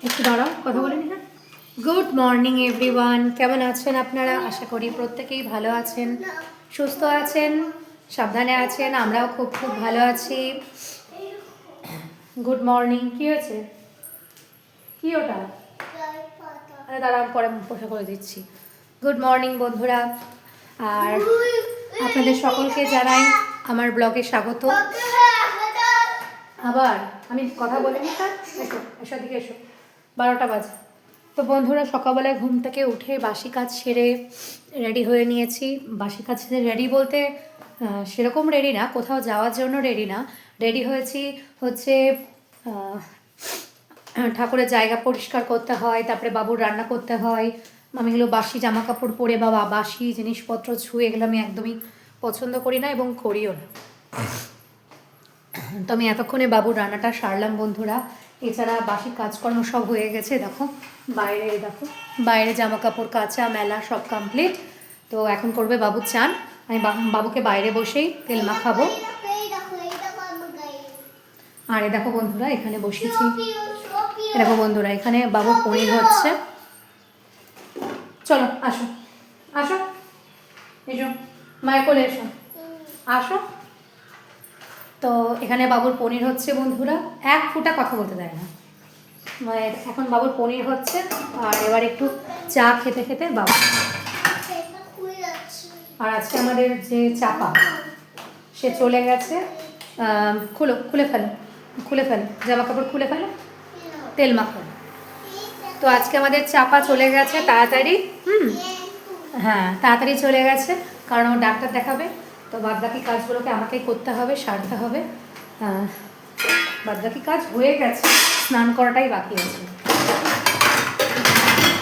একটু দাঁড়াও, কথা বলে নি। হ্যাঁ, গুড মর্নিং এভরিওয়ান। কেমন আছেন আপনারা? আশা করি প্রত্যেকেই ভালো আছেন, সুস্থ আছেন, সাবধানে আছেন। আমরাও খুব খুব ভালো আছি। Good morning. কী হয়েছে? কী ওটা? আরে দাঁড়া, পরে পোষা করে দিচ্ছি। গুড মর্নিং বন্ধুরা, আর আপনাদের সকলকে জানাই আমার ব্লগে স্বাগত। আবার আমি কথা বলিনি স্যার, এসো এসো দিকে এসো, 12টা বাজে। তো বন্ধুরা, সকালবেলায় ঘুম থেকে উঠে বাসি কাজ সেরে রেডি হয়ে নিয়েছি। বাসি কাজ সেরে রেডি বলতে সেরকম রেডি না, কোথাও যাওয়ার জন্য রেডি না। রেডি হয়েছি হচ্ছে ঠাকুরের জায়গা পরিষ্কার করতে হয়, তারপরে বাবুর রান্না করতে হয়। আমি এগুলো বাসি জামা কাপড় পরে বা বাসি জিনিসপত্র ছুঁয়ে এগুলো আমি একদমই পছন্দ করি না এবং করিও না। তো আমি এতক্ষণে বাবুর রান্নাটা সারলাম বন্ধুরা। এছাড়া বাসি কাজকর্ম সব হয়ে গেছে। দেখো বাইরে জামা কাপড় কাচা মেলা সব কমপ্লিট। তো এখন করবে বাবু চান। আমি বাবুকে বাইরে বসেই তেল মাখাবো। আর এ দেখো বন্ধুরা, এখানে বসেছি। দেখো বন্ধুরা, এখানে বাবুর পনির হচ্ছে। চলো আসো আসো, এসো মায়ের কোলে এসো, আসো। তো এখানে বাবুর পনির হচ্ছে বন্ধুরা, এক ফোঁটা কথা বলতে দেয় না। এখন বাবুর পনির হচ্ছে। আর এবার একটু চা খেতে খেতে বাবু। আর আজকে আমাদের যে চাপা, সে চলে গেছে। খুলে ফেলো জামা কাপড় খুলে ফেলো, তেল মাখো। তো আজকে আমাদের চাপা চলে গেছে তাড়াতাড়ি। হ্যাঁ, তাড়াতাড়ি চলে গেছে, কারণ ও ডাক্তার দেখাবে। তো বাদবাকি কাজগুলোকে আমাকেই করতে হবে, সারতে হবে। বাদবাকি কাজ হয়ে গেছে, স্নান করাটাই বাকি আছে।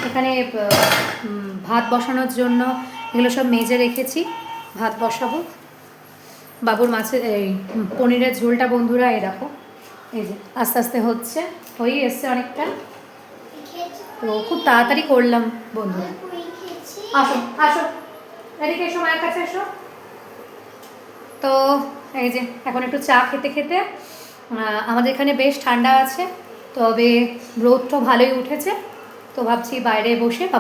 এখানে ভাত বসানোর জন্য এগুলো সব মেজে রেখেছি, ভাত বসাবো। বাবুর মাছের এই পনিরের ঝোলটা বন্ধুরা এই দেখো, এই যে আস্তে আস্তে হচ্ছে, হয়েই এসছে অনেকটা। তো খুব তাড়াতাড়ি করলাম বন্ধুরা। আসো আসো, এদিকে এসো, মায়ের কাছে এসো। তো এই যে এখন একটু চা খেতে খেতে, আমাদের এখানে বেশ ঠান্ডা আছে, তবে রোদটা ভালোই উঠেছে। তো ভাবছি বাইরে বসে বা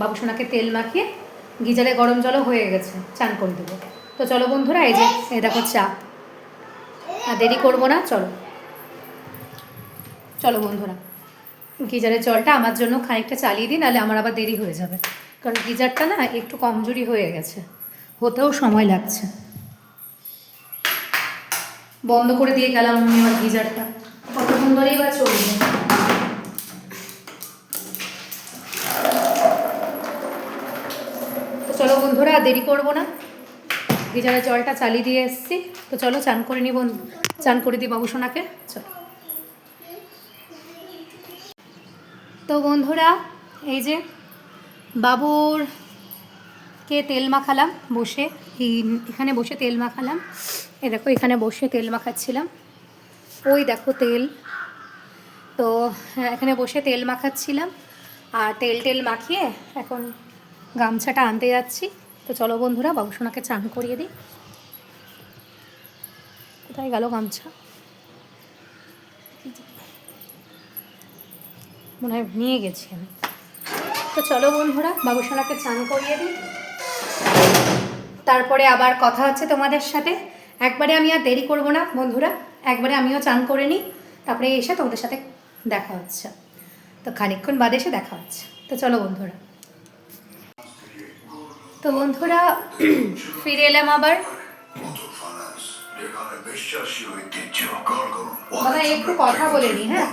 বাবুসোনাকে তেল মাখিয়ে গিজারে গরম জলও হয়ে গেছে, চান করে দেবো। তো চলো বন্ধুরা, এই যে এই দেখো চা। আর দেরি করবো না, চলো চলো বন্ধুরা। গিজারের জলটা আমার জন্য খানিকটা চালিয়ে দিই, নাহলে আমার আবার দেরি হয়ে যাবে, কারণ গিজারটা না একটু কমজোরি হয়ে গেছে, হতেও সময় লাগছে। বন্ধ করে দিয়ে গেলাম আমি আমার গিজারটা, কতক্ষণ ধরেই বা চলবে। তো চলো বন্ধুরা, দেরি করবো না, গিজারের জলটা চালিয়ে দিয়ে এসছি। তো চলো চান করে নিই বন্ধু, চান করে দিই বাবুসোনাকে, চলো। তো বন্ধুরা, এই যে বাবুরকে তেল মাখালাম বসে, এখানে বসে তেল মাখালাম। এই দেখো এখানে বসে তেল মাখাচ্ছিলাম, ওই দেখো তেল। তো এখানে বসে তেল মাখাচ্ছিলাম, আর তেল মাখিয়ে এখন গামছাটা আনতে যাচ্ছি। তো চলো বন্ধুরা, বাবুসোনাকে চান করিয়ে দিই। কোথায় গেল গামছা? মনে হয় নিয়ে গেছি আমি। তো চলো বন্ধুরা, বাবুসোনাকে চান করিয়ে দিই, তারপরে আবার কথা হচ্ছে তোমাদের সাথে। একবারে আমি আর দেরি করব না বন্ধুরা, একবারে আমিও চান করে নিই, তারপরে এসে তোমাদের সাথে দেখা হচ্ছে। তো খানিকক্ষণ বাদে এসে দেখা হচ্ছে। তো চলো বন্ধুরা। তো বন্ধুরা, ফিরে এলাম আবার। বাবা একটু কথা বলে নি, হ্যাঁ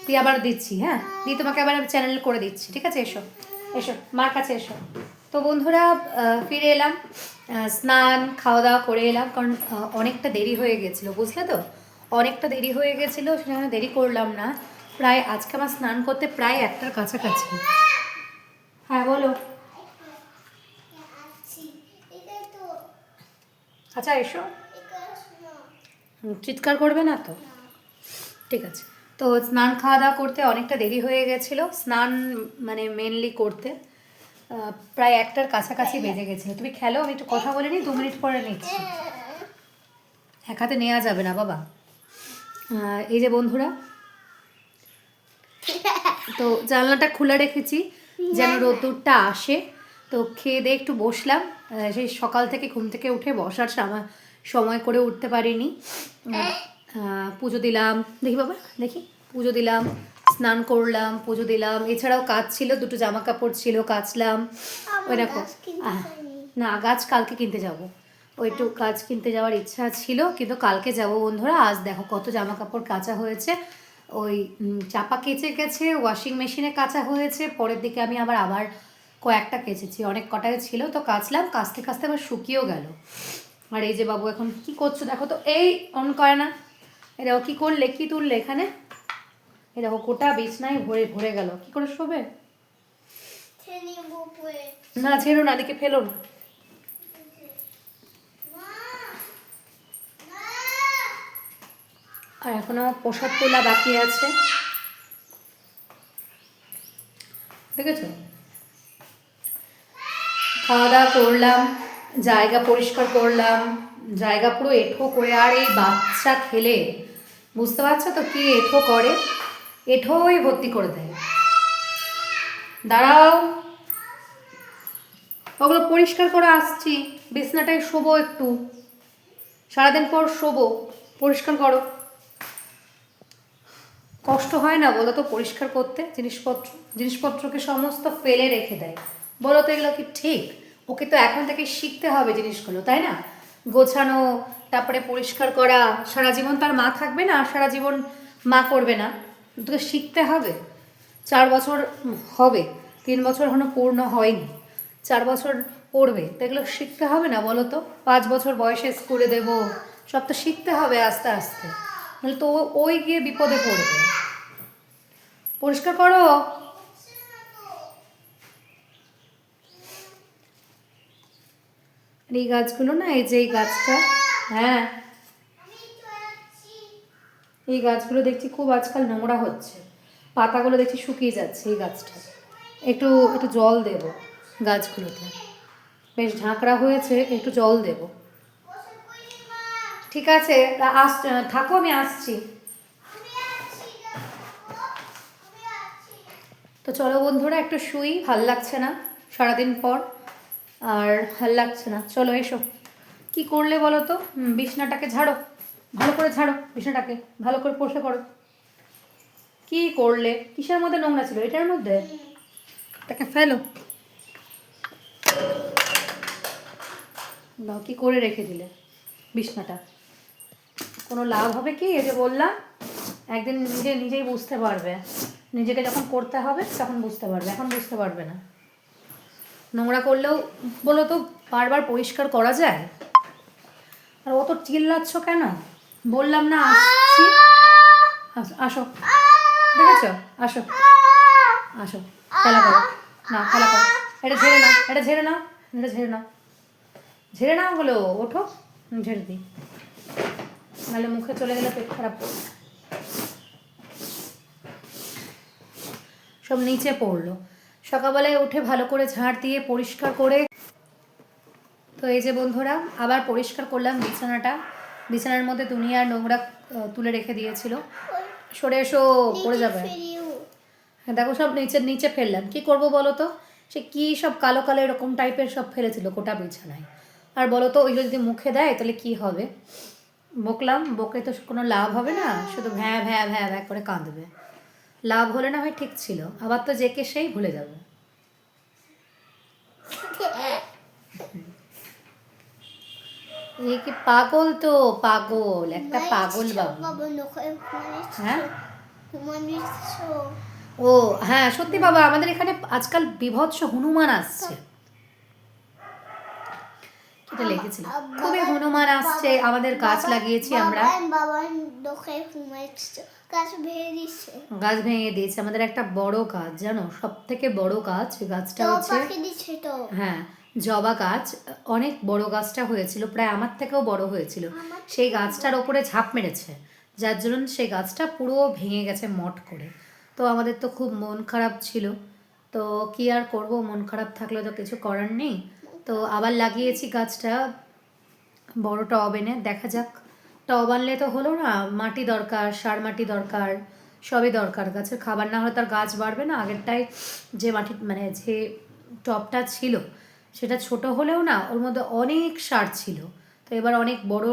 তুই আবার দিচ্ছি, হ্যাঁ দিয়ে তোমাকে আবার চ্যানেল করে দিচ্ছি, ঠিক আছে? এসো এসো, মার কাছে এসো। তো বন্ধুরা, ফিরে এলাম, স্নান খাওয়া দাওয়া করে এলাম, কারণ অনেকটা দেরি হয়ে গেছিলো, বুঝলে তো, অনেকটা দেরি হয়ে গেছিলো, সেখানে দেরি করলাম না। প্রায় আজকে আমার স্নান করতে প্রায় 1টার কাছাকাছি। হ্যাঁ বলো। আচ্ছা এসো, চিৎকার করবে না তো, ঠিক আছে। তো স্নান খাওয়া দাওয়া করতে অনেকটা দেরি হয়ে গেছিলো, স্নান মানে মেনলি করতে প্রায় 1টার কাছাকাছি বেজে গেছিলো। তুমি খেলো, আমি একটু কথা বলে নিই, 2 মিনিট পরে নিচ্ছি। এক হাতে নেওয়া যাবে না বাবা। এই যে বন্ধুরা, তো জানলাটা খুলে রেখেছি যেন রোদ্দুরটা আসে। তো খেয়ে দিয়ে একটু বসলাম, সেই সকাল থেকে ঘুম থেকে উঠে বসার সময় করে উঠতে পারিনি। পুজো দিলাম, দেখি বাবা দেখি, পুজো দিলাম, স্নান করলাম, পুজো দিলাম, এছাড়াও কাজ ছিল, দুটো জামা কাপড় ছিল কাচলাম। ওই দেখো না, গাছ কালকে কিনতে যাব, ওই একটু গাছ কিনতে যাওয়ার ইচ্ছা ছিল, কিন্তু কালকে যাব বন্ধুরা। আজ দেখো কত জামা কাপড় কাচা হয়েছে, ওই চাপা কেচে গেছে, ওয়াশিং মেশিনে কাচা হয়েছে, পরের দিকে আমি আবার কয়েকটা কেচেছি, অনেক কটাই ছিল, তো কাচলাম, কাচতে কাচতে আবার শুকিয়েও গেল। আর এই যে বাবু এখন কি করছো দেখো তো, এই অন করে না, এই দেখো কী করলে, কী তুললে এখানে, এই দেখো গোটা বিছনায় ভরে গেল, কি করে শোবে? না ছেড়ো না, দেখে ফেলো না। আর এখনো প্রসাদ তোলা বাকি আছে, দেখেছো? খাওয়া দাওয়া করলাম, জায়গা পরিষ্কার করলাম, জায়গা পুরো এঁঠো করে। আর এই বাচ্চা খেলে বুঝতে পারছো তো কি এঁঠো করে, এঁঠোই ভর্তি করে দেয়। দাঁড়াও, ওগুলো পরিষ্কার করে আসছি, বিছনাটায় শোবো একটু, সারাদিন পর শোবো, পরিষ্কার করো। কষ্ট হয় না বলো তো পরিষ্কার করতে? জিনিসপত্রকে সমস্ত ফেলে রেখে দেয়, বলো তো এগুলো কি ঠিক? ওকে তো এখন থেকে শিখতে হবে জিনিসগুলো, তাই না? গোছানো, তারপরে পরিষ্কার করা। সারা জীবন তার মা থাকবে না, সারা জীবন মা করবে না, তোকে শিখতে হবে। 4 বছর হবে, 3 বছর এখনো পূর্ণ হয়নি, 4 বছর পড়বে, তো এগুলো শিখতে হবে না বলো তো? 5 বছর বয়সে স্কুলে দেবো, সব তো শিখতে হবে আস্তে আস্তে, নাহলে তো ওই গিয়ে বিপদে পড়বে। পরিষ্কার করো। এই গাছগুলো না, এই যে এই গাছটা, হ্যাঁ এই গাছগুলো দেখছি খুব আজকাল নোংরা হচ্ছে, পাতাগুলো দেখছি শুকিয়ে যাচ্ছে। এই গাছটা একটু একটু জল দেব, গাছগুলোতে বেশ ঝাঁকড়া হয়েছে, একটু জল দেব। ঠিক আছে, থাকো, আমি আসছি। তো চলো বন্ধুরা একটু শুই, ভাল লাগছে না সারাদিন পর, আর ভাল লাগছে না, চলো এসো। কি করলে বলো তো? বিছনাটাকে ঝাড়ো, ভালো করে ঝাড়ো, বিছনাটাকে ভালো করে পরিষ্কার করো। কি করলে? কিসের মধ্যে নোংরা ছিল? এটার মধ্যে, তাকে ফেলো। দাও, কি করে রেখে দিলে বিছনাটা? কোনো লাভ হবে কি? এই যে বললাম, একদিন নিজেই বুঝতে পারবে, নিজেকে যখন করতে হবে তখন বুঝতে পারবে, এখন বুঝতে পারবে না। নোংরা করলেও বলো তো বারবার পরিষ্কার করা যায়? আর অত চিল্লাচ্ছ কেন? বললাম না আসছি, আসো, দেখেছ? আসো আসো, খেলা করো, না খেলা করো, এটা ঝেড়ে নাও, এটা ঝেড়ে নাও, এটা ঝেড়ে নাও, ঝেড়ে নাও হলো, ওঠো, ঝেড়ে দিই, নাহলে মুখে চলে গেলে পেট খারাপ করবে। সব নিচে পড়লো, সকালবেলায় উঠে ভালো করে ঝাড় দিয়ে পরিষ্কার করে। তো এই যে বন্ধুরা আবার পরিষ্কার করলাম বিছানাটা, বিছানার মধ্যে দুনিয়ার নোংরা তুলে রেখে দিয়েছিল। সরে এসো, পড়ে যাবে। হ্যাঁ দেখো, সব নিচে ফেললাম, কি করব বলো তো? সে কি সব কালো কালো এরকম টাইপের সব ফেলেছিল গোটা বিছানায়। আর বলো তো ওইগুলো যদি মুখে দেয় তাহলে কি হবে? বকলাম, বকে তো কোনো লাভ হবে না, শুধু ভ্যাঁ ভ্যাঁ ভ্যাঁ ভ্যাঁ করে কাঁদবে। লাভ হলে না হয় ঠিক ছিল, আবার তো যে কে সেই ভুলে যাবে। এই কি পাগল, তো পাগল, একটা পাগল বাবু। হ্যাঁ ও হ্যাঁ সত্যি বাবা, আমাদের এখানে আজকাল বিভৎস হনুমান আসছে, এটা লিখেছিল, খুবই হনুমান আসছে। আমাদের গাছ লাগিয়েছি আমরা, গাছ ভেঙে দিয়েছে আমাদের একটা বড় গাছ, জানো, সব থেকে বড় গাছ। গাছটা হচ্ছে, হ্যাঁ জবা গাছ, অনেক বড় গাছটা হয়েছিল, প্রায় আমার থেকেও বড় হয়েছিল। সেই গাছটার ওপরে ঝাঁপ মেরেছে, যার জন্য সেই গাছটা পুরো ভেঙে গেছে মট করে। তো আমাদের তো খুব মন খারাপ ছিল, তো কি আর করব, মন খারাপ থাকলে তো কিছু করার নেই। তো আবার লাগিয়েছি গাছটা বড় টব এনে, দেখা যাক। টব আনলে তো হলো না, মাটি দরকার, সার মাটি দরকার, সবই দরকার, গাছের খাবার না হলে তার গাছ বাড়বে না। আগেরটাই যে মাটি মানে যে টবটা ছিল সেটা ছোট হলেও না ওর মধ্যে অনেক সার ছিল, তো এবার অনেক বড়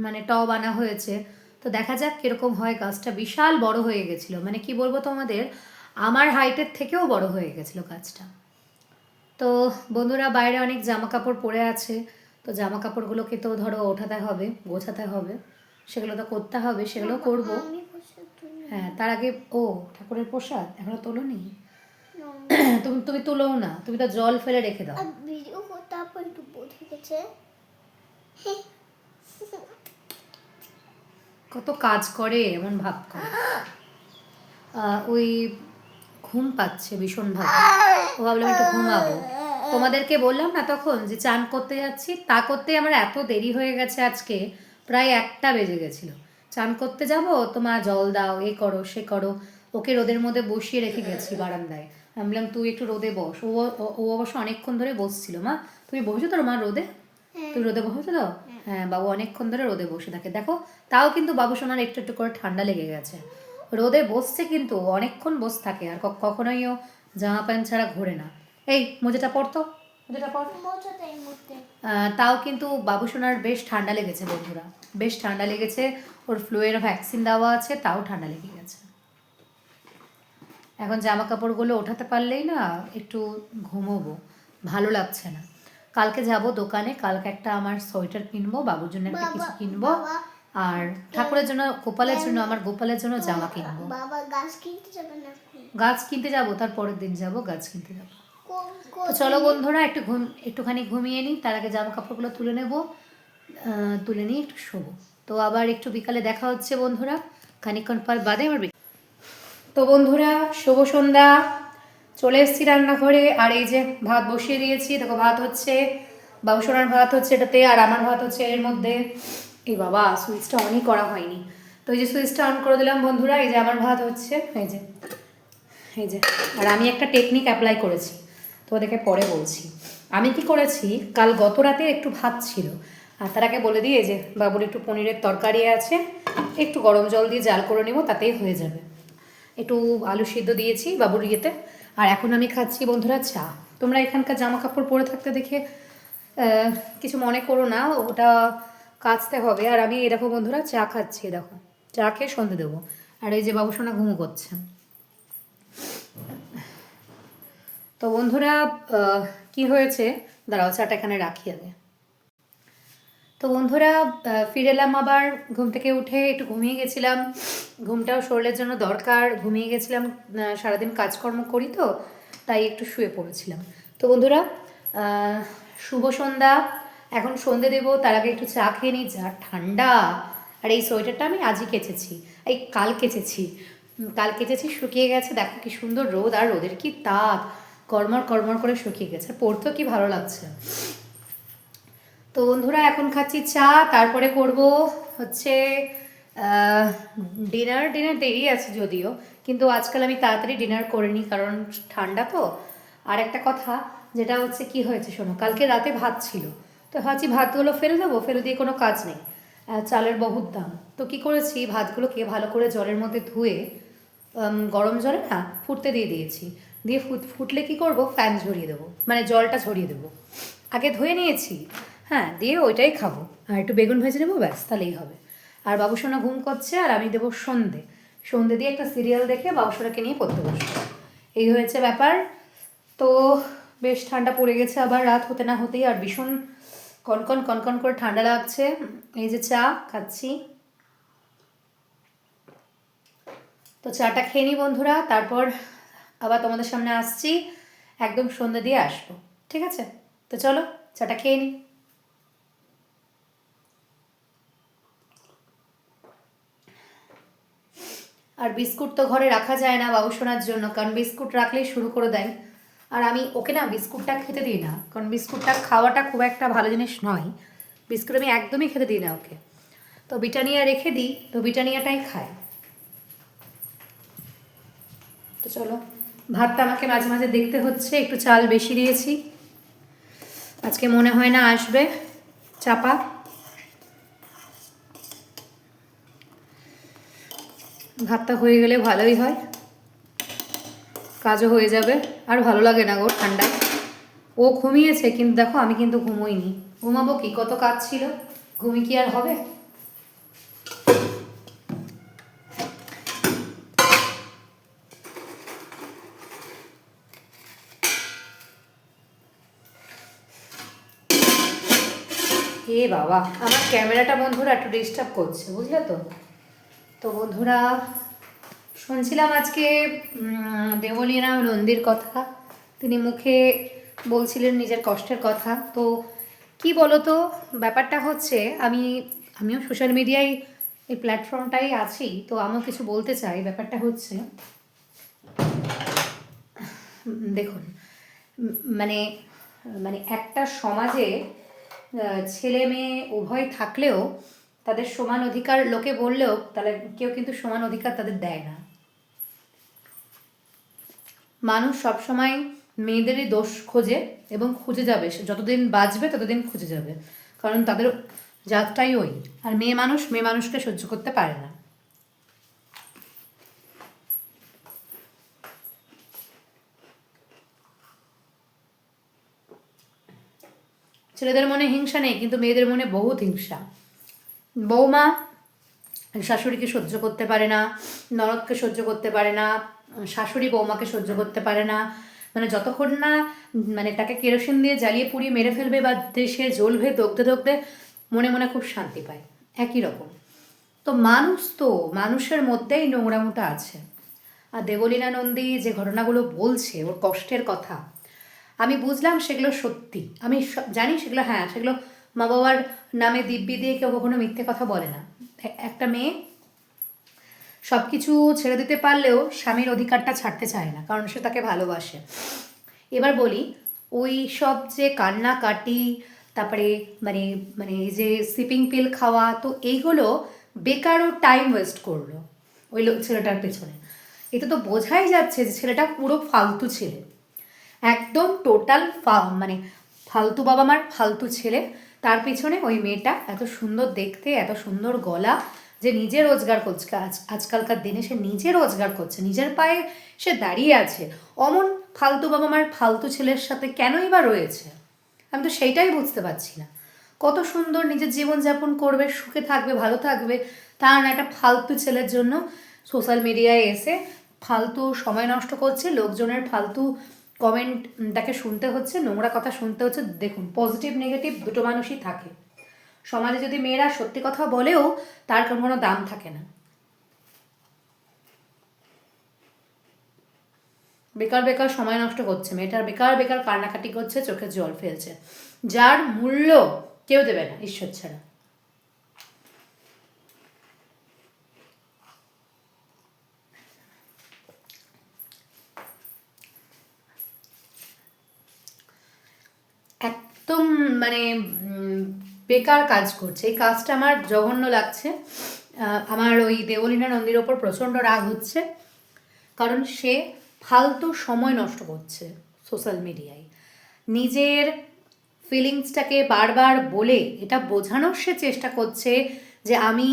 মানে টব আনা হয়েছে। তো দেখা যাক কীরকম হয়। গাছটা বিশাল বড় হয়ে গেছিলো, মানে কি বলবো তোমাদের, আমার হাইটের থেকেও বড় হয়ে গেছিলো গাছটা। তো বন্ধুরা বাইরে অনেক জামা কাপড় পরে আছে, তো জামা কাপড়গুলোকে তো ধরো ওঠাতে হবে, গোছাতে হবে, সেগুলো তো করতে হবে, সেগুলো করব। হ্যাঁ তার আগে ও ঠাকুরের প্রসাদ এখনো তোলোনি? তুমি তুমি তুলোও না, তুমি তো জল ফেলে রেখে দাও। কত কাজ করে এমন ভাব করে। ওই ঘুম পাচ্ছে ভীষণভাবে, ও ভাবলাম একটু ঘুমাবো। তোমাদেরকে বললাম না তখন যে চান করতে যাচ্ছি, তা করতে আমার এত দেরি হয়ে গেছে আজকে, প্রায় 1টা বেজে গেছিলো। চান করতে যাব, তোমার জল দাও, এ করো সে করো, ওকে রোদের মধ্যে বসিয়ে রেখে গেছি বারান্দায়। আমি বললাম তুই একটু রোদে বস। ও অবশ্য অনেকক্ষণ ধরে বসছিল। মা তুমি বসেছো তো মা রোদে? তুমি রোদে বসেছো তো? হ্যাঁ বাবু অনেকক্ষণ ধরে রোদে বসে থাকে। দেখো তাও কিন্তু বাবু সোনার একটু একটু করে ঠান্ডা লেগে গেছে। রোদে বসছে কিন্তু অনেকক্ষণ বসে থাকে, আর কখনোই ও জামা প্যান্ট ছাড়া ঘোরে না। এই মোজাটা পরতো, মোজাটা পর। তাও কিন্তু বাবু সোনার বেশ ঠান্ডা লেগেছে বন্ধুরা, বেশ ঠান্ডা লেগেছে। ওর ফ্লুয়ের ভ্যাকসিন দেওয়া আছে, তাও ঠান্ডা লেগে গেছে। এখন জামা কাপড়গুলো ওঠাতে পারলেই না একটু ঘুমোবো, ভালো লাগছে না। কালকে যাব দোকানে, কালকে একটা আমার সোয়েটার কিনবো, বাবুর জন্য একটা কিছু কিনবো, আর ঠাকুরের জন্য গোপালের জন্য, আমার গোপালের জন্য জামা কিনবো। বাবা গাছ কিনতে যাবে না? গাছ কিনতে যাবো, তার পরের দিন যাব গাছ কিনতে যাবো। তো চলো বন্ধুরা একটুখানি ঘুমিয়ে নিই, তার আগে জামা কাপড়গুলো তুলে নেবো, তুলে নিয়ে একটু শোবো। তো আবার একটু বিকালে দেখা হচ্ছে বন্ধুরা, খানিকক্ষণ পর বাদে আমার। তো বন্ধুরা শুভ সন্ধ্যা, চলে এসেছি রান্নাঘরে, আর এই যে ভাত বসিয়ে দিয়েছি, দেখো ভাত হচ্ছে, বাবুসোনার ভাত হচ্ছে এটাতে, আর আমার ভাত হচ্ছে এর মধ্যে। এই বাবা সুইচটা অনই করা হয়নি, তো এই যে সুইচটা অন করে দিলাম বন্ধুরা। এই যে আমার ভাত হচ্ছে, এই যে এই যে। আর আমি একটা টেকনিক অ্যাপ্লাই করেছি, তো ওদেরকে পরে বলছি। আমি কি করেছি, কাল গত রাতে একটু ভাত ছিল, আর তার আগে বলে দিয়ে যে বাবুর একটু পনিরের তরকারি আছে, একটু গরম জল দিয়ে জাল করে নেবো, তাতেই হয়ে যাবে। একটু আলু সিদ্ধ দিয়েছি বাবুর ইয়েতে, আর এখন আমি খাচ্ছি বন্ধুরা চা। তোমরা এখানকার জামা কাপড় পরে থাকতে দেখে কিছু মনে করো না, ওটা কাচতে হবে। আর আমি এরকম বন্ধুরা চা খাচ্ছি, দেখো চা খেয়ে সন্ধে দেবো। আর এই যে বাবুসোনা ঘুমো করছে। তো বন্ধুরা কি হয়েছে, দাঁড়াও চাটা এখানে রাখি আগে। তো বন্ধুরা ফিরে এলাম আবার ঘুম থেকে উঠে, একটু ঘুমিয়ে গেছিলাম, ঘুমটাও শরীরের জন্য দরকার, ঘুমিয়ে গেছিলাম, সারাদিন কাজকর্ম করি তো, তাই একটু শুয়ে পড়েছিলাম। তো বন্ধুরা শুভ সন্ধ্যা, এখন সন্ধে দেবো, তার আগে একটু চা খেয়ে নিই, যা ঠান্ডা। আর এই সোয়েটারটা আমি আজই কেচেছি, এই কাল কেচেছি, শুকিয়ে গেছে, দেখো কি সুন্দর রোদ, আর রোদের কি তাপ, কর্মর কর্মর করে শুকিয়ে গেছে, পড়তেও কি ভালো লাগছে। তো বন্ধুরা এখন খাচ্ছি চা, তারপরে করব হচ্ছে ডিনার দেরি আছে যদিও, কিন্তু আজকাল আমি তাড়াতাড়ি ডিনার করে নিই, কারণ ঠান্ডা তো। আর একটা কথা যেটা হচ্ছে কি হয়েছে শোনো, কালকে রাতে ভাত ছিল, তো ভাবছি ভাতগুলো ফেলে দেবো, ফেলে দিয়ে কোনো কাজ নেই, চালের বহুত দাম। তো কি করেছি, ভাতগুলোকে ভালো করে জলের মধ্যে ধুয়ে গরম জলে না ফুটতে দিয়ে দিয়েছি, দিয়ে ফুটলে কি করব, ফ্যান ঝরিয়ে দেবো, মানে জলটা ঝরিয়ে দেবো। আগে ধুয়ে নিয়েছি, হ্যাঁ, দিয়ে ওইটাই খাবো, আর একটু বেগুন ভেজে নেবো, ব্যাস তাহলেই হবে। আর বাবুসোনা ঘুম করছে, আর আমি দেবো সন্ধে দিয়ে একটা সিরিয়াল দেখে বাবুসোনাকে নিয়ে পড়তে বসবো, এই হয়েছে ব্যাপার। তো বেশ ঠান্ডা পড়ে গেছে আবার রাত হতে না হতেই, আর ভীষণ কনকন কনকন করে ঠান্ডা লাগছে। এই যে চা খাচ্ছি, তো চাটা খেয়ে নিই বন্ধুরা, তারপর আবার তোমাদের সামনে আসছি, একদম সন্ধ্যে দিয়ে আসবো, ঠিক আছে? তো চলো চাটা খেয়ে নিই। আর বিস্কুট তো ঘরে রাখা যায় না বাবুসোনার জন্য, কারণ বিস্কুট রাখলেই শুরু করে দেয়, আর আমি ওকে না বিস্কুটটা খেতে দিই না, কারণ বিস্কুটটা খাওয়াটা খুব একটা ভালো জিনিস নয়, বিস্কুট আমি একদমই খেতে দিই না ওকে। তো ব্রিটানিয়া রেখে দিই, তো ব্রিটানিয়াটাই খায়। তো চলো, ভাতটা আমাকে মাঝে মাঝে দেখতে হচ্ছে, একটু চাল বেশি দিয়েছি, আজকে মনে হয় না আসবে চাপা। ভাতটা হয়ে গেলে ভালোই হয়, কাজও হয়ে যাবে। আর ভালো লাগে না গো ঠান্ডায়। ও ঘুমিয়েছে, কিন্তু দেখো আমি কিন্তু ঘুমোইনি। ঘুমাবো কি, কত কাজ ছিল, ঘুমি কি আর হবে? এ বাবা, আমার ক্যামেরাটা বন্ধুরা একটু ডিস্টার্ব করছে, বুঝলে তো। তো বন্ধুরা, শুনছিলাম আজকে দেবলীনা নন্দীর কথা। তিনি মুখে বলছিলেন নিজের কষ্টের কথা। তো কি বলো তো, ব্যাপারটা হচ্ছে আমিও সোশ্যাল মিডিয়ায় এই প্ল্যাটফর্মটাই আছি, তো আমিও কিছু বলতে চাই। ব্যাপারটা হচ্ছে দেখুন, মানে মানে একটা সমাজে ছেলে মেয়ে উভয় থাকলেও তাদের সমান অধিকার লোকে বললেও তাহলে কেউ কিন্তু সমান অধিকার তাদের দেয় না। মানুষ সবসময় মেয়েদেরই দোষ খোঁজে এবং খুঁজে যাবে, সে যতদিন বাঁচবে ততদিন খুঁজে যাবে, কারণ তাদের জাতটাই ওই। আর মেয়ে মানুষকে সহ্য করতে পারে না। ছেলেদের মনে হিংসা নেই, কিন্তু মেয়েদের মনে বহুত হিংসা। বৌমা শাশুড়িকে সহ্য করতে পারে না, ননদকে সহ্য করতে পারে না, শাশুড়ি বৌমাকে সহ্য করতে পারে না। মানে যতক্ষণ না মানে তাকে কেরোসিন দিয়ে জ্বালিয়ে পুড়িয়ে মেরে ফেলবে বা সে জ্বলবে দগ্ধে দগ্ধে, মনে মনে খুব শান্তি পায়। একই রকম তো মানুষের মধ্যেই নোংরামোটা আছে। আর দেবলীনা নন্দী যে ঘটনাগুলো বলছে, ওর কষ্টের কথা, আমি বুঝলাম সেগুলো সত্যি। আমি জানি সেগুলো, হ্যাঁ সেগুলো মা বাবার নামে দিব্যি দিয়ে কেউ কখনো মিথ্যে কথা বলে না। একটা মেয়ে সব কিছু ছেড়ে দিতে পারলেও স্বামীর অধিকারটা ছাড়তে চায় না, কারণ সে তাকে ভালোবাসে। এবার বলি, ওই সব যে কান্নাকাটি, তারপরে মানে মানে এই যে স্লিপিং পিল খাওয়া, তো এইগুলো বেকারও টাইম ওয়েস্ট করলো ওই ছেলেটার পেছনে। এতে তো বোঝাই যাচ্ছে যে ছেলেটা পুরো ফালতু ছেলে, একদম টোটাল মানে ফালতু বাবা মার ফালতু ছেলে। তার পিছনে ওই মেয়েটা এত সুন্দর দেখতে, এত সুন্দর গলা, যে নিজে রোজগার করছে, আজকালকার দিনে সে নিজে রোজগার করছে, নিজের পায়ে সে দাঁড়িয়ে আছে, অমন ফালতু বাবা মার ফালতু ছেলের সাথে কেনই বা রয়েছে? আমি তো সেইটাই বুঝতে পারছি না। কত সুন্দর নিজের জীবনযাপন করবে, সুখে থাকবে, ভালো থাকবে, তার না একটা ফালতু ছেলের জন্য সোশ্যাল মিডিয়ায় এসে ফালতু সময় নষ্ট করছে, লোকজনের ফালতু কমেন্ট তাকে শুনতে হচ্ছে, নোংরা কথা শুনতে হচ্ছে। দেখুন, পজিটিভ নেগেটিভ দুটো মানুষই থাকে সমাজে। যদি মেয়েরা সত্যি কথা বলেও তার কোনো দাম থাকে না। বেকার বেকার সময় নষ্ট করছে মেয়েটার, বেকার বেকার কান্নাকাটি করছে, চোখের জল ফেলছে, যার মূল্য কেউ দেবে না ঈশ্বর ছাড়া। একদম মানে বেকার কাজ করছে। এই কাজটা আমার জঘন্য লাগছে। আমার ওই দেবলীনা নন্দীর ওপর প্রচণ্ড রাগ হচ্ছে, কারণ সে ফালতু সময় নষ্ট করছে সোশ্যাল মিডিয়ায়। নিজের ফিলিংসটাকে বারবার বলে এটা বোঝানোর সে চেষ্টা করছে যে আমি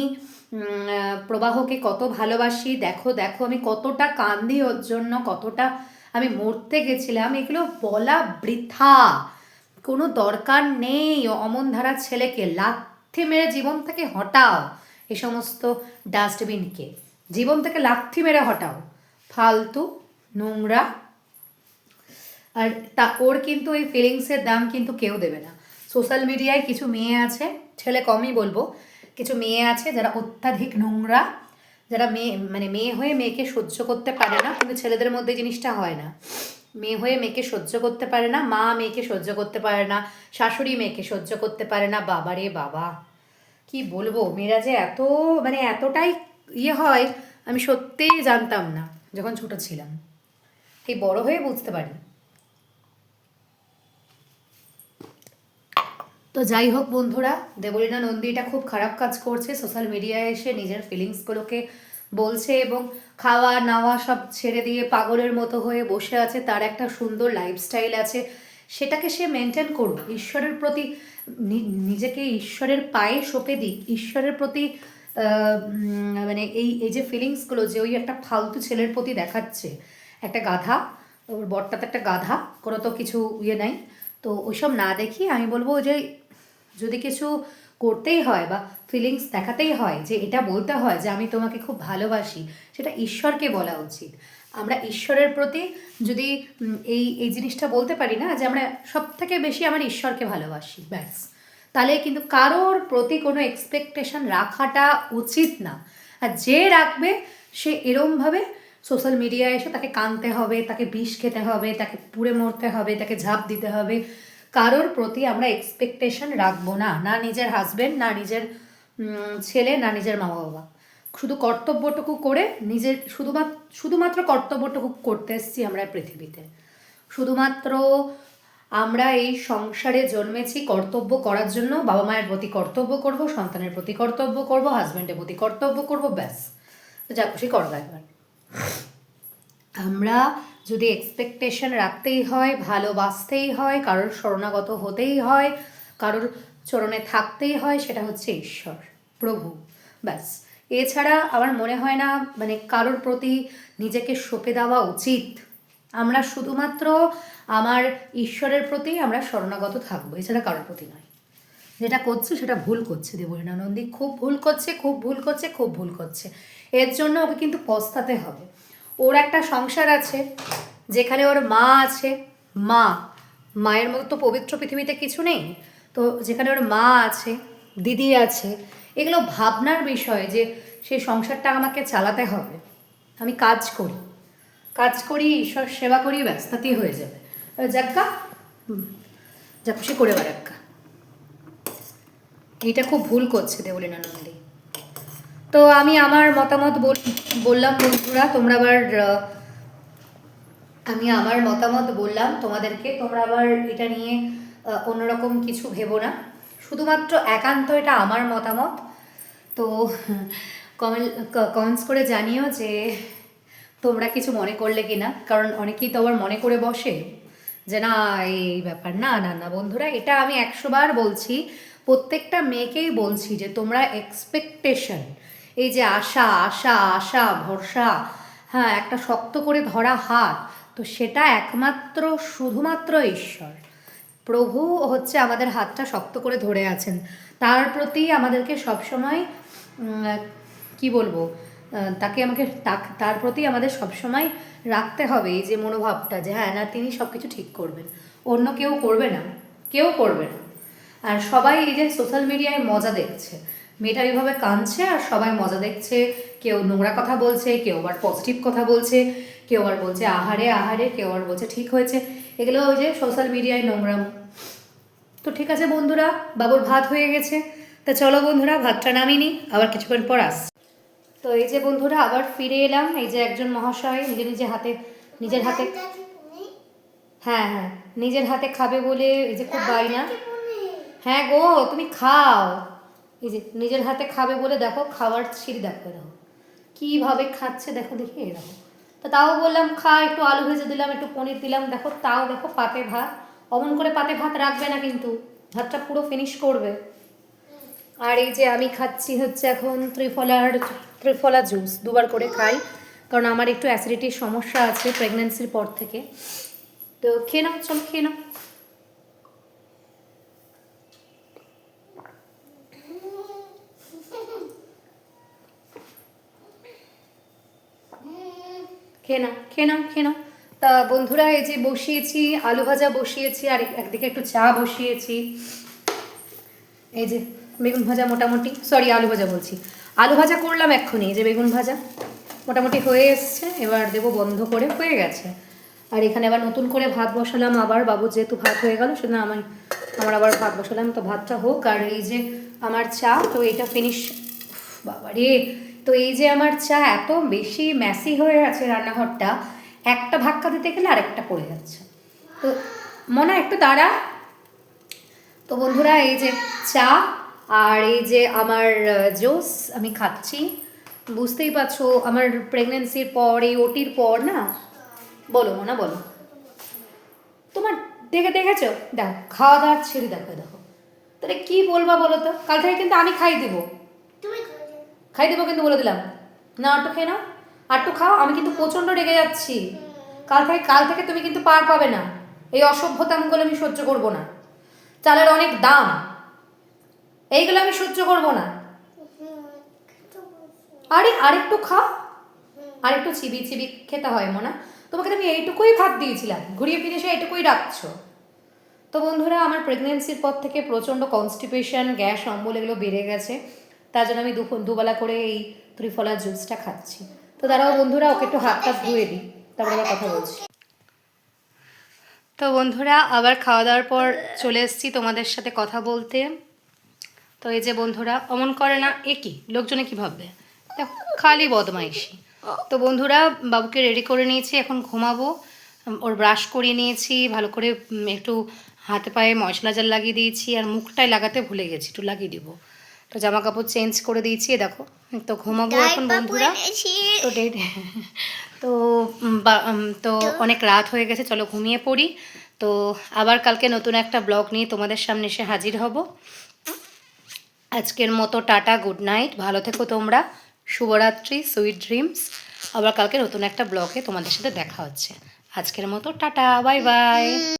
প্রবাহকে কত ভালোবাসি, দেখো দেখো আমি কতটা কান্দি ওর জন্য, কতটা আমি মরতে গেছিলাম। এগুলো বলা বৃথা, কোনো দরকার নেই। অমন ধারা ছেলেকে লাথি মেরে জীবন থেকে হটাও, এ সমস্ত ডাস্টবিনকে জীবন থেকে লাথি মেরে হটাও, ফালতু নোংরা। আর ওর কিন্তু এই ফিলিংসের দাম কিন্তু কেউ দেবে না। সোশ্যাল মিডিয়ায় কিছু মেয়ে আছে, ছেলে কমই বলবো, কিছু মেয়ে আছে যারা অত্যাধিক নোংরা, যারা মেয়ে হয়ে মেয়েকে সহ্য করতে পারে না। কিন্তু ছেলেদের মধ্যে জিনিসটা হয় না। মেয়ে হয়ে মেয়েকে সহ্য করতে পারে না, মা মেয়েকে সহ্য করতে পারে না, শাশুড়ি মেয়েকে সহ্য করতে পারে না। বাবা রে বাবা, কি বলবো, মেয়েরা যে এত এতটাই হয়, আমি সত্যিই জানতাম না যখন ছোট ছিলাম। এই বড় হয়ে বুঝতে পারি। তো যাই হোক বন্ধুরা, দেবলীনা নন্দী এটা খুব খারাপ কাজ করছে, সোশ্যাল মিডিয়ায় এসে নিজের ফিলিংসগুলোকে বলছে এবং খাওয়া নাওয়া সব ছেড়ে দিয়ে পাগলের মতো হয়ে বসে আছে। তার একটা সুন্দর লাইফস্টাইল আছে, সেটাকে সে মেনটেন করুক। ঈশ্বরের প্রতি নিজেকে ঈশ্বরের পায়ে সঁপে দিক, ঈশ্বরের প্রতি মানে এই এই যে ফিলিংসগুলো যে ওই একটা ফালতু ছেলের প্রতি দেখাচ্ছে, একটা গাধা, ওর বরটা তো একটা গাধা, কোনো তো কিছু ইয়ে নাই। তো ওইসব না দেখি আমি বলবো যে যদি কিছু করতেই হয় বা ফিলিংস দেখাতেই হয়, যে এটা বলতে হয় যে আমি তোমাকে খুব ভালোবাসি, সেটা ঈশ্বরকে বলা উচিত। আমরা ঈশ্বরের প্রতি যদি এই এই জিনিসটা বলতে পারি না যে আমরা সব থেকে বেশি আমার ঈশ্বরকে ভালোবাসি, ব্যাস, তাহলে কিন্তু কারোর প্রতি কোনো এক্সপেকটেশন রাখাটা উচিত না। আর যে রাখবে সে এরমভাবে সোশ্যাল মিডিয়ায় এসে তাকে কাঁদতে হবে, তাকে বিষ খেতে হবে, তাকে পুড়ে মরতে হবে, তাকে ঝাঁপ দিতে হবে। কারোর প্রতি আমরা এক্সপেকটেশন রাখবো না, না নিজের হাজবেন্ড, না নিজের ছেলে, না নিজের মা বাবা। শুধু কর্তব্যটুকু করে নিজের শুধুমাত্র কর্তব্যটুকু করতে এসেছি আমরা পৃথিবীতে। শুধুমাত্র আমরা এই সংসারে জন্মেছি কর্তব্য করার জন্য। বাবা মায়ের প্রতি কর্তব্য করব, সন্তানের প্রতি কর্তব্য করব, হাজব্যান্ডের প্রতি কর্তব্য করব, ব্যাস, তো যা খুশি করো একবার। আমরা যদি এক্সপেকটেশন রাখতেই হয়, ভালোবাসতেই হয়, কারোর শরণাগত হতেই হয়, কারোর চরণে থাকতেই হয়, সেটা হচ্ছে ঈশ্বর, প্রভু, ব্যাস। এছাড়া আমার মনে হয় না মানে কারোর প্রতি নিজেকে সঁপে দেওয়া উচিত। আমরা শুধুমাত্র আমার ঈশ্বরের প্রতি আমরা শরণাগত থাকবো, এছাড়া কারোর প্রতি নয়। যেটা করছে সেটা ভুল করছে দেবলীনা নন্দী, খুব ভুল করছে, খুব ভুল করছে, খুব ভুল করছে। এর জন্য ওকে কিন্তু পস্তাতে হবে। ওর একটা সংসার আছে যেখানে ওর মা আছে, মায়ের মতো তো পবিত্র পৃথিবীতে কিছু নেই। তো যেখানে ওর মা আছে, দিদি আছে, এগুলো ভাবনার বিষয় যে সেই সংসারটা আমাকে চালাতে হবে। আমি কাজ করি, ঈশ্বর সেবা করি, ব্যাস, তাতেই হয়ে যাবে। যাক্কা, যা খুশি করে বেড়াক্কা। এইটা খুব ভুল করছে দেবলীনা নন্দী। তো আমি আমার মতামত বললাম বন্ধুরা, তোমরা আবার আমি আমার মতামত বললাম তোমাদেরকে, তোমরা আবার এটা নিয়ে অন্যরকম কিছু ভেবো না, শুধুমাত্র একান্ত এটা আমার মতামত। তো কমেন্টস করে জানিও যে তোমরা কিছু মনে করলে কি না, কারণ অনেকেই তো আবার মনে করে বসে যে না এই ব্যাপার। না না না বন্ধুরা, এটা আমি 100 বার বলছি, প্রত্যেকটা মেয়েকেই বলছি যে তোমরা এক্সপেকটেশন, এই যে আশা আশা আশা ভরসা, হ্যাঁ, একটা শক্ত করে ধরা হাত, তো সেটা একমাত্র শুধুমাত্র ঈশ্বর, প্রভু হচ্ছে আমাদের হাতটা শক্ত করে ধরে আছেন। তার প্রতি আমাদেরকে সবসময় কি বলবো, তার প্রতি আমাদের সবসময় রাখতে হবে এই যে মনোভাবটা যে হ্যাঁ না, তিনি সব কিছু ঠিক করবেন, অন্য কেউ করবে না, কেউ করবে না। আর সবাই এই যে সোশ্যাল মিডিয়ায় মজা দেখছে, মেয়েটা এইভাবে কাঁদছে আর সবাই মজা দেখছে, কেউ নোংরা কথা বলছে, কেউ আবার পজিটিভ কথা বলছে, কেউ আবার বলছে আহারে আহারে, কেউ আবার বলছে ঠিক হয়েছে। এগুলো ওই যে সোশ্যাল মিডিয়ায় নোংরাম। তো ঠিক আছে বন্ধুরা, বাবুর ভাত হয়ে গেছে, তা চলো বন্ধুরা ভাতটা নামিয়ে নিই, আবার কিছুক্ষণ পর আস। তো এই যে বন্ধুরা আবার ফিরে এলাম, এই যে একজন মহাশয় নিজের হাতে হ্যাঁ হ্যাঁ নিজের হাতে খাবে বলে এই যে খুব বায়না। হ্যাঁ গো, তুমি খাও, এই যে নিজের হাতে খাবে বলে দেখো খাওয়ার ছিঁড়ি দেখো কীভাবে খাচ্ছে, দেখো দেখি এরকম। তো তাও বললাম খা, একটু আলু ভেজে দিলাম, একটু পনির দিলাম, দেখো তাও দেখো পাতে ভাত। অমন করে পাতে ভাত রাখবে না কিন্তু, ভাতটা পুরো ফিনিশ করবে। আর এই যে আমি খাচ্ছি হচ্ছে এখন ত্রিফলা জুস, 2বার করে খাই, কারণ আমার একটু অ্যাসিডিটির সমস্যা আছে প্রেগনেন্সির পর থেকে। তো খেয়ে নাও, চলো খেয়ে নাও। খেয়ে নাও। তা বন্ধুরা এই যে বসিয়েছি আলু ভাজা বসিয়েছি, আর একদিকে একটু চা বসিয়েছি। এই যে বেগুন ভাজা মোটামুটি, সরি আলু ভাজা বলছি, আলু ভাজা করলাম এক্ষুনি, এই যে বেগুন ভাজা মোটামুটি হয়ে এসছে, এবার দেবো বন্ধ করে, হয়ে গেছে। আর এখানে আবার নতুন করে ভাত বসালাম, আবার বাবু যেহেতু ভাত হয়ে গেল সেজন্য আমার আবার ভাত বসালাম, তো ভাতটা হোক। আর এই যে আমার চা, তো এটা ফিনিশ, বাবা রে, তো এই যে আমার চা এত বেশি ম্যাসি হয়ে আছে রান্নাঘরটা, একটা ধাক্কা দিতে গেলে আরেকটা পড়ে যাচ্ছে। তো মনে একটু দাঁড়া। তো বন্ধুরা এই যে চা আর এই যে আমার জুস আমি খাচ্ছি, বুঝতেই পারছো আমার প্রেগনেন্সির পর, এই ওটির পর না। বলো মোনা বলো, তোমার দেখেছো, দেখো খাওয়া দাওয়ার ছেড়ে দেখো তাহলে কি বলবা বলো তো, কাল থেকে কিন্তু আমি খাই দেবো। তুমি খাবে। খাই দেবো কিন্তু বলে দিলাম। না আটটু খেয়ে নাও, আটটু খাও। আমি কিন্তু প্রচণ্ড রেগে যাচ্ছি। কাল থেকে তুমি কিন্তু পার পাবে না। এই অসভ্যতামগুলো আমি সহ্য করব না। চালের অনেক দাম, এইগুলো আমি সহ্য করব না। আরে আরেকটু খাও, আরেকটু চিবি চিবি খেতে হয় মোনা। তোমাকে তো আমি এইটুকুই ভাত দিয়েছিলাম, ঘুরিয়ে ফিরে এসে এইটুকুই রাখছো। তো বন্ধুরা, আমার প্রেগনেন্সির পর থেকে প্রচণ্ড কনস্টিপেশন, গ্যাস, অম্বল এগুলো বেড়ে গেছে। তার জন্য আমি দুবেলা করে এই ত্রিফলার জুসটা খাচ্ছি। তো দাঁড়াও বন্ধুরা, ওকে একটু হাত টাত ধুয়ে দিই, তারপরে আবার কথা বলছি। তো বন্ধুরা, আবার খাওয়া দাওয়ার পর চলে এসেছি তোমাদের সাথে কথা বলতে। তো এই যে বন্ধুরা, অমন করে না, এ কি লোকজনে কি ভাববে, দেখো খালি বদমাইশি। তো বন্ধুরা, বাবুকে রেডি করে নিয়েছি, এখন ঘুমাবো। ওর ব্রাশ করিয়ে নিয়েছি ভালো করে, একটু হাতে পায়ে মশলা জাল লাগিয়ে দিয়েছি, আর মুখটায় লাগাতে ভুলে গেছি, একটু লাগিয়ে দিব। তো জামা কাপড় চেঞ্জ করে দিয়েছি, দেখো। তো ঘুমাবো এখন বন্ধুরা। তো তো তো অনেক রাত হয়ে গেছে, চলো ঘুমিয়ে পড়ি। তো আবার কালকে নতুন একটা ব্লগ নিয়ে তোমাদের সামনে এসে হাজির হব। আজকের মতো টাটা, গুড নাইট, ভালো থেকো তোমরা, শুভরাত্রি, সুইট ড্রিমস। আবার কালকে নতুন একটা ব্লগে তোমাদের সাথে দেখা হচ্ছে। আজকের মতো টাটা, বাই বাই।